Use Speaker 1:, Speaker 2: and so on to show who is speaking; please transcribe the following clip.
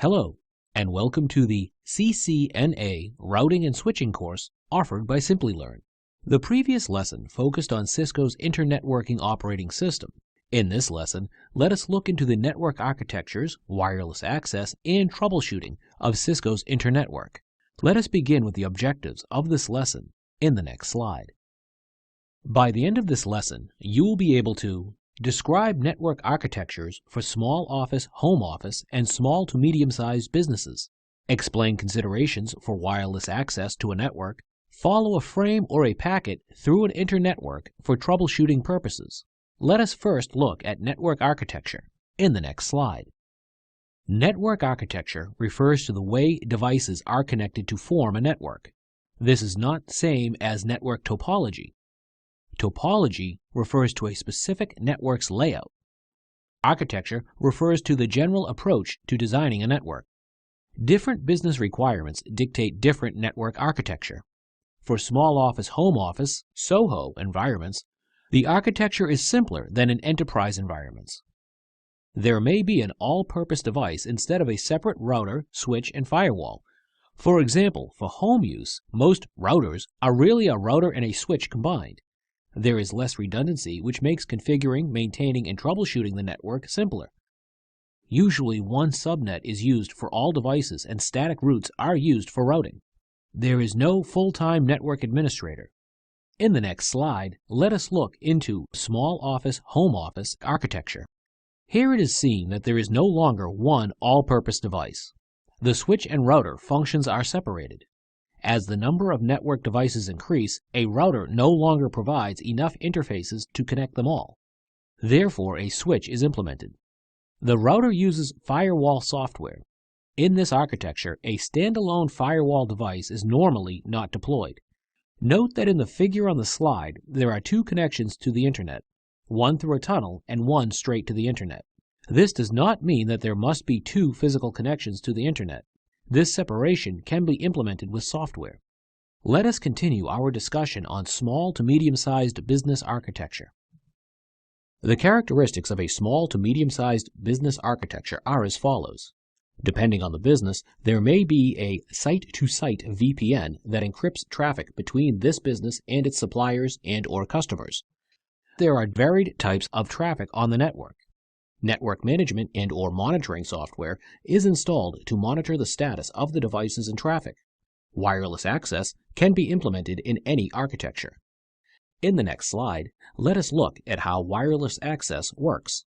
Speaker 1: Hello, and welcome to the CCNA Routing and Switching course offered by SimplyLearn. The previous lesson focused on Cisco's internetworking operating system. In this lesson, let us look into the network architectures, wireless access, and troubleshooting of Cisco's internetwork. Let us begin with the objectives of this lesson in the next slide. By the end of this lesson, you will be able to describe network architectures for small office, home office, and small to medium-sized businesses. Explain considerations for wireless access to a network. Follow a frame or a packet through an internetwork for troubleshooting purposes. Let us first look at network architecture in the next slide. Network architecture refers to the way devices are connected to form a network. This is not the same as network topology. Topology refers to a specific network's layout. Architecture refers to the general approach to designing a network. Different business requirements dictate different network architecture. For small office, home office, SOHO environments, the architecture is simpler than in enterprise environments. There may be an all-purpose device instead of a separate router, switch, and firewall. For example, for home use, most routers are really a router and a switch combined. There is less redundancy, which makes configuring, maintaining, and troubleshooting the network simpler. Usually, one subnet is used for all devices and static routes are used for routing. There is no full-time network administrator. In the next slide, let us look into small office, home office architecture. Here it is seen that there is no longer one all-purpose device. The switch and router functions are separated. As the number of network devices increase, a router no longer provides enough interfaces to connect them all. Therefore, a switch is implemented. The router uses firewall software. In this architecture, a standalone firewall device is normally not deployed. Note that in the figure on the slide, there are two connections to the Internet, one through a tunnel and one straight to the Internet. This does not mean that there must be two physical connections to the Internet. This separation can be implemented with software. Let us continue our discussion on small to medium-sized business architecture. The characteristics of a small to medium-sized business architecture are as follows. Depending on the business, there may be a site-to-site VPN that encrypts traffic between this business and its suppliers and/or customers. There are varied types of traffic on the network. Network management and/or monitoring software is installed to monitor the status of the devices and traffic. Wireless access can be implemented in any architecture. In the next slide, let us look at how wireless access works.